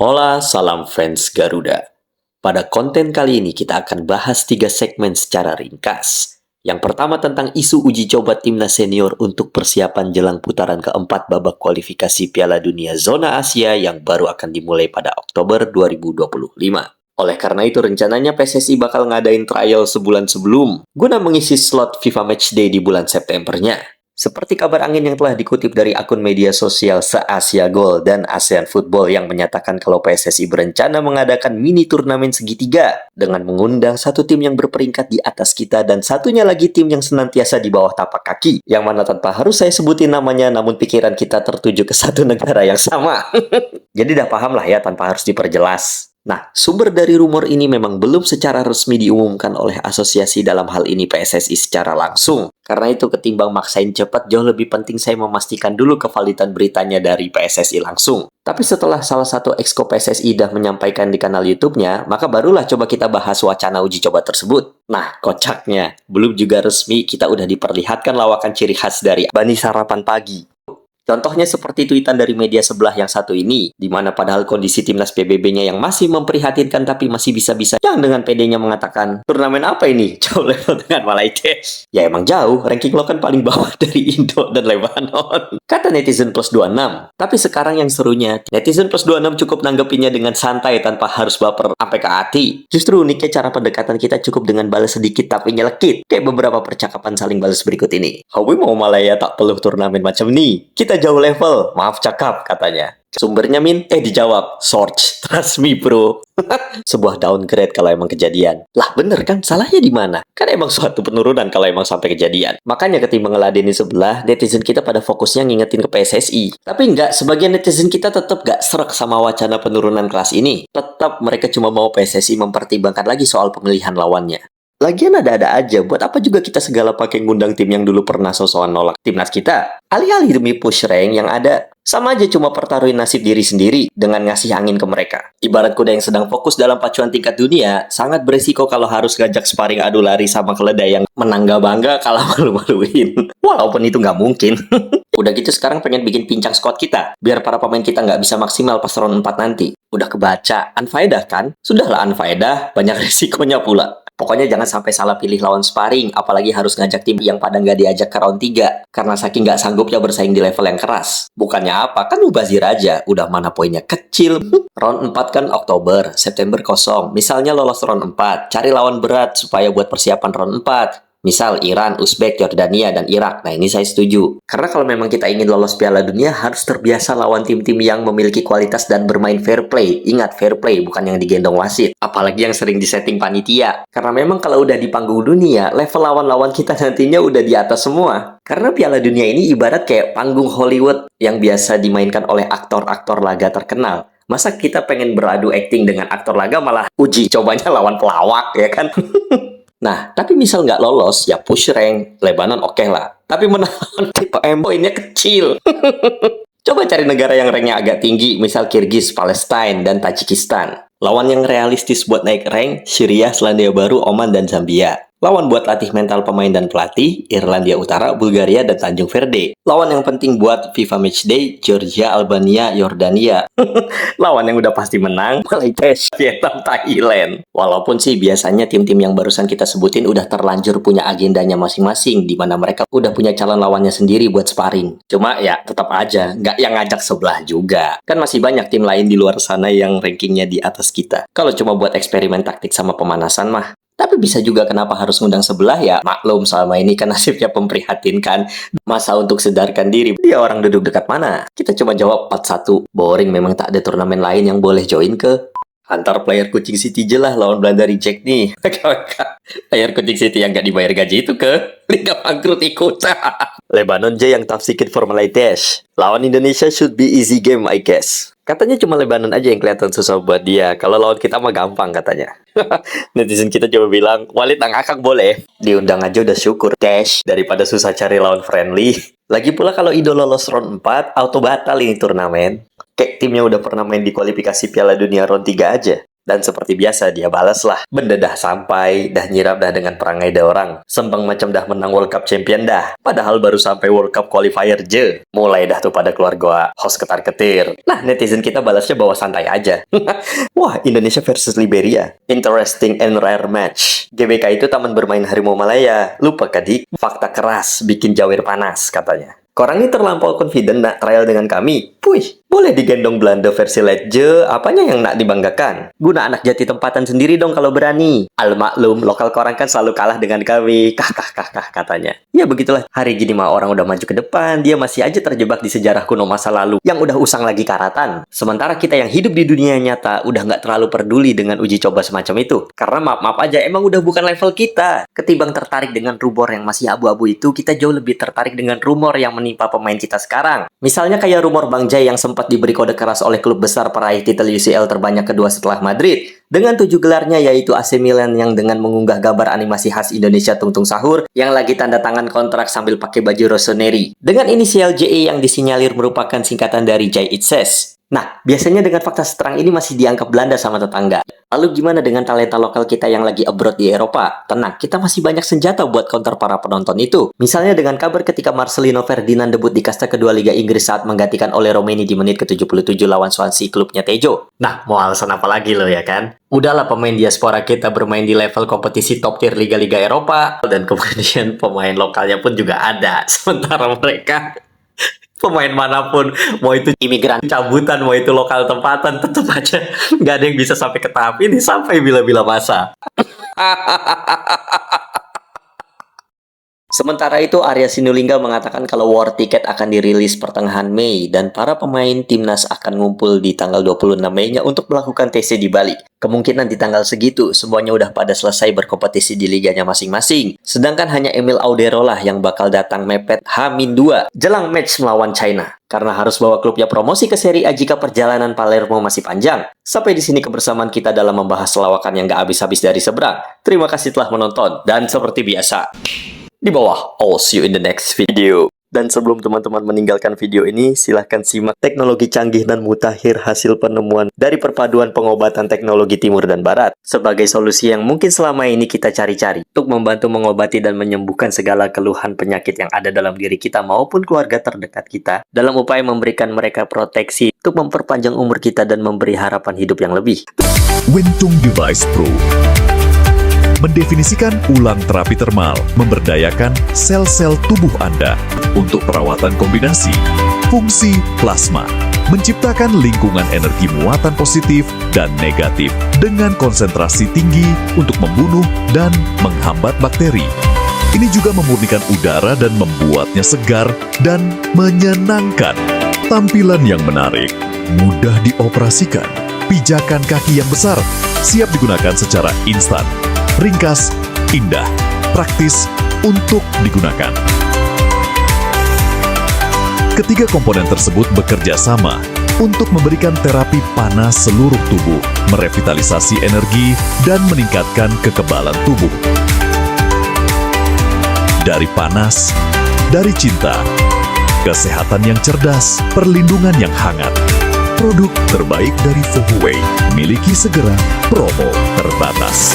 Hola, salam fans Garuda. Pada konten kali ini kita akan bahas 3 segmen secara ringkas. Yang pertama tentang isu uji coba timnas senior untuk persiapan jelang putaran keempat babak kualifikasi Piala Dunia Zona Asia yang baru akan dimulai pada Oktober 2025. Oleh karena itu rencananya PSSI bakal ngadain trial sebulan sebelum guna mengisi slot FIFA Matchday di bulan Septembernya. Seperti kabar angin yang telah dikutip dari akun media sosial Se-Asia Goal dan ASEAN Football yang menyatakan kalau PSSI berencana mengadakan mini turnamen segitiga dengan mengundang satu tim yang berperingkat di atas kita dan satunya lagi tim yang senantiasa di bawah tapak kaki, yang mana tanpa harus saya sebutin namanya namun pikiran kita tertuju ke satu negara yang sama. Jadi dah paham lah ya tanpa harus diperjelas. Nah, sumber dari rumor ini memang belum secara resmi diumumkan oleh asosiasi, dalam hal ini PSSI secara langsung. Karena itu ketimbang maksain cepat, jauh lebih penting saya memastikan dulu kevalidan beritanya dari PSSI langsung. Tapi setelah salah satu exco PSSI dah menyampaikan di kanal YouTube-nya, maka barulah coba kita bahas wacana uji coba tersebut. Nah, kocaknya, belum juga resmi kita udah diperlihatkan lawakan ciri khas dari Bani Sarapan Pagi. Contohnya seperti tweetan dari media sebelah yang satu ini, di mana padahal kondisi timnas PBB-nya yang masih memprihatinkan tapi masih bisa-bisa yang dengan PD-nya mengatakan, turnamen apa ini? Jauh level dengan Malaysia. Ya emang jauh, ranking lo kan paling bawah dari Indo dan Lebanon. Kata netizen plus 26. Tapi sekarang yang serunya, netizen plus 26 cukup nanggepinnya dengan santai tanpa harus baper sampai ke hati. Justru uniknya cara pendekatan kita cukup dengan balas sedikit tapi nyelekit. Kayak beberapa percakapan saling balas berikut ini. Hawi mau Malaya tak perlu turnamen macam ni. Kita jauh level, maaf cakap katanya. Sumbernya dijawab, Sorge, trust me bro. Sebuah downgrade kalau emang kejadian. Lah bener kan, salahnya di mana? Kan emang suatu penurunan kalau emang sampai kejadian. Makanya ketimbang ngeladenin sebelah, netizen kita pada fokusnya ngingetin ke PSSI. Tapi enggak, sebagian netizen kita tetap gak srek sama wacana penurunan kelas ini. Tetap mereka cuma mau PSSI mempertimbangkan lagi soal pemilihan lawannya. Lagian ada-ada aja, buat apa juga kita segala pakai ngundang tim yang dulu pernah sosokan nolak timnas kita? Alih-alih demi push rank yang ada, sama aja cuma pertaruhin nasib diri sendiri dengan ngasih angin ke mereka. Ibarat kuda yang sedang fokus dalam pacuan tingkat dunia, sangat beresiko kalau harus ngajak sparring adu lari sama keledai yang menang gak bangga kalah malu-maluin. Walaupun itu nggak mungkin. Udah gitu sekarang pengen bikin pincang squad kita, biar para pemain kita nggak bisa maksimal pas round 4 nanti. Udah kebaca, unfaedah kan? Sudahlah unfaedah, banyak risikonya pula. Pokoknya jangan sampai salah pilih lawan sparring, apalagi harus ngajak tim yang pada nggak diajak ke round 3, karena saking nggak sanggupnya bersaing di level yang keras. Bukannya apa, kan mubazir aja, udah mana poinnya kecil. Round 4 kan Oktober, September kosong. Misalnya lolos round 4, cari lawan berat supaya buat persiapan round 4. Misal Iran, Uzbek, Yordania, dan Irak. Nah ini saya setuju. Karena kalau memang kita ingin lolos Piala Dunia, harus terbiasa lawan tim-tim yang memiliki kualitas dan bermain fair play. Ingat, fair play, bukan yang digendong wasit. Apalagi yang sering disetting panitia. Karena memang kalau udah di panggung dunia, level lawan-lawan kita nantinya udah di atas semua. Karena Piala Dunia ini ibarat kayak panggung Hollywood yang biasa dimainkan oleh aktor-aktor laga terkenal. Masa kita pengen beradu akting dengan aktor laga malah uji cobanya lawan pelawak, ya kan? Nah, tapi misal nggak lolos, ya push rank, Lebanon oke lah. Tapi menang tipe poinnya kecil. Coba cari negara yang ranknya agak tinggi, misal Kirgiz, Palestine, dan Tajikistan. Lawan yang realistis buat naik rank, Syria, Selandia Baru, Oman, dan Zambia. Lawan buat latih mental pemain dan pelatih, Irlandia Utara, Bulgaria, dan Tanjung Verde. Lawan yang penting buat FIFA Matchday, Georgia, Albania, Yordania. Lawan yang udah pasti menang, Malaysia, Vietnam, Thailand. Walaupun sih biasanya tim-tim yang barusan kita sebutin udah terlanjur punya agendanya masing-masing, di mana mereka udah punya calon lawannya sendiri buat sparring. Cuma ya tetap aja, nggak yang ngajak sebelah juga. Kan masih banyak tim lain di luar sana yang rankingnya di atas kita. Kalau cuma buat eksperimen taktik sama pemanasan mah. Tapi bisa juga kenapa harus ngundang sebelah ya, maklum selama ini kan nasibnya memprihatinkan. Masa untuk sedarkan diri, dia orang duduk dekat mana? Kita cuma jawab 4-1. Boring, memang tak ada turnamen lain yang boleh join ke. Antar player Kucing City jelas lawan Belanda reject nih. Player Kucing City yang gak dibayar gaji itu ke Liga Bangkrut ikut. Lebanon J yang top secret for Malaysia. Lawan Indonesia should be easy game I guess. Katanya cuma Lebanon aja yang kelihatan susah buat dia. Kalau lawan kita mah gampang katanya. Netizen kita coba bilang, Walid ngakak boleh. Diundang aja udah syukur. Dash, daripada susah cari lawan friendly. Lagi pula kalau Indo lolos round 4, auto batal ini turnamen. Kayak timnya udah pernah main di kualifikasi Piala Dunia round 3 aja. Dan seperti biasa dia balas lah. Benda dah sampai, dah nyirap dah dengan perangai dah orang. Sembang macam dah menang World Cup Champion dah. Padahal baru sampai World Cup Qualifier je. Mulai dah tuh pada keluar gua host ketar-ketir. Nah, netizen kita balasnya bawa santai aja. Wah, Indonesia versus Liberia. Interesting and rare match. GBK itu taman bermain harimau Malaya. Lupa kadik? Fakta keras bikin jawir panas katanya. Korang ini terlampau confident nak trial dengan kami. Puih, boleh digendong Belanda versi light je, apanya yang nak dibanggakan? Guna anak jati tempatan sendiri dong kalau berani. Al-maklum, lokal korang kan selalu kalah dengan kami. Kah katanya. Ya begitulah, hari gini mah orang udah maju ke depan, dia masih aja terjebak di sejarah kuno masa lalu yang udah usang lagi karatan. Sementara kita yang hidup di dunia nyata udah nggak terlalu peduli dengan uji coba semacam itu. Karena maaf aja, emang udah bukan level kita. Ketimbang tertarik dengan rumor yang masih abu-abu itu, kita jauh lebih tertarik dengan rumor yang menimpa pemain kita sekarang. Misalnya kayak rumor Bang Jai yang sempat diberi kode keras oleh klub besar peraih titel UCL terbanyak kedua setelah Madrid. Dengan 7 gelarnya yaitu AC Milan yang dengan mengunggah gambar animasi khas Indonesia Tungtung Sahur yang lagi tanda tangan kontrak sambil pakai baju Rossoneri. Dengan inisial JE yang disinyalir merupakan singkatan dari Jai It Says. Nah, biasanya dengan fakta seterang ini masih dianggap Belanda sama tetangga. Lalu gimana dengan talenta lokal kita yang lagi abroad di Eropa? Tenang, kita masih banyak senjata buat counter para penonton itu. Misalnya dengan kabar ketika Marcelino Ferdinand debut di kasta kedua Liga Inggris saat menggantikan oleh Romeni di menit ke-77 lawan Swansea klubnya Tejo. Nah, mau alasan apa lagi lo ya kan? Udahlah pemain diaspora kita bermain di level kompetisi top tier Liga-Liga Eropa. Dan kemudian pemain lokalnya pun juga ada. Sementara mereka... pemain manapun, mau itu imigran cabutan, mau itu lokal tempatan, tetap aja nggak ada yang bisa sampai ke tahap ini sampai bila-bila masa. Sementara itu, Arya Sinulinga mengatakan kalau war ticket akan dirilis pertengahan Mei dan para pemain timnas akan ngumpul di tanggal 26 Mei-nya untuk melakukan TC di Bali. Kemungkinan di tanggal segitu, semuanya udah pada selesai berkompetisi di liganya masing-masing. Sedangkan hanya Emil Auderola yang bakal datang mepet H-2 jelang match melawan China. Karena harus bawa klubnya promosi ke Serie A jika perjalanan Palermo masih panjang. Sampai di sini kebersamaan kita dalam membahas lawakan yang gak habis-habis dari seberang. Terima kasih telah menonton, dan seperti biasa, di bawah, I'll see you in the next video. Dan sebelum teman-teman meninggalkan video ini, silahkan simak teknologi canggih dan mutakhir hasil penemuan dari perpaduan pengobatan teknologi timur dan barat sebagai solusi yang mungkin selama ini kita cari-cari untuk membantu mengobati dan menyembuhkan segala keluhan penyakit yang ada dalam diri kita maupun keluarga terdekat kita dalam upaya memberikan mereka proteksi untuk memperpanjang umur kita dan memberi harapan hidup yang lebih. Wentung Device Pro mendefinisikan ulang terapi termal, memberdayakan sel-sel tubuh Anda untuk perawatan kombinasi, fungsi plasma, menciptakan lingkungan energi muatan positif dan negatif dengan konsentrasi tinggi untuk membunuh dan menghambat bakteri. Ini juga memurnikan udara dan membuatnya segar dan menyenangkan. Tampilan yang menarik, mudah dioperasikan, pijakan kaki yang besar, siap digunakan secara instan. Ringkas, indah, praktis untuk digunakan. Ketiga komponen tersebut bekerja sama untuk memberikan terapi panas seluruh tubuh, merevitalisasi energi, dan meningkatkan kekebalan tubuh. Dari panas, dari cinta, kesehatan yang cerdas, perlindungan yang hangat. Produk terbaik dari Vohuway, miliki segera, promo terbatas.